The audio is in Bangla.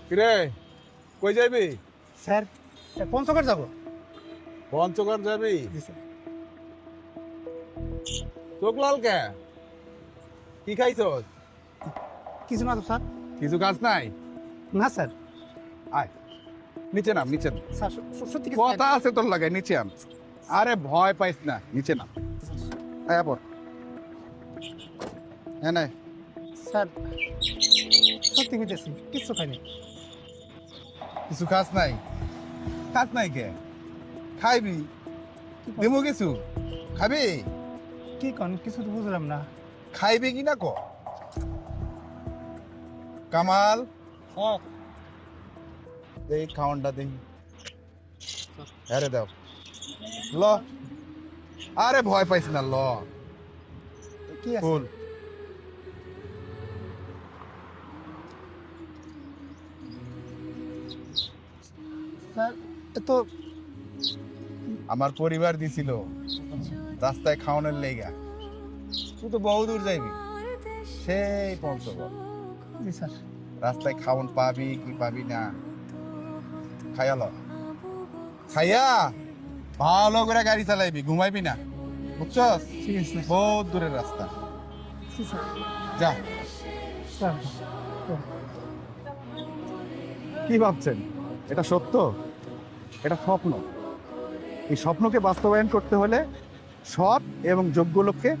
কিরে কই যাবি? স্যার পঞ্চগড় যাব। পঞ্চগড় যাবি? জি স্যার। চোখ লাল কে? কি খাইছ? কিছু না তো স্যার। কিছু কাজ নাই? না স্যার। আয় নিচে নাম, নিচে নাম। স্যার সত্যি কিছু কথা আছে তোর লাগে, নিচে আন। আরে ভয় পাইস না, নিচে নাম। আয় পর। হ্যাঁ নাই স্যার সত্যি কইতেছি কিছু খাইনি। কিছু কাজ নাই? কাজ নাই কে? খাইবি? দেবো কিছু? খাবি? কি কোন কিছু তো বুঝলাম না। খাইবি কি না ক? কামাল স্যার এই খাওয়ানটা দেই। আরে দাও ল। আরে ভয় পাইস না, ল। কি আছে? ফুল স্যার এ তো আমার পরিবার দিছিল রাস্তায় খাওয়ানোর লেগা। তুই তো বহু দূর যাইবি, সেই পঞ্চগড়। জি স্যার। রাস্তায় খাওয়ান পাবি কি পাবি না, খাইয়া ল। খাইয়া ভালো করে গাড়ি চালাইবি, ঘুমাইবি না, বুঝছস? ঠিক আছে স্যার। বহুত দূরের রাস্তা। জি স্যার। যা। স্যার কি ভাবছেন এটা সত্য? এটা স্বপ্ন। এই স্বপ্নকে বাস্তবায়ন করতে হলে সৎ এবং যোগ্য লোককে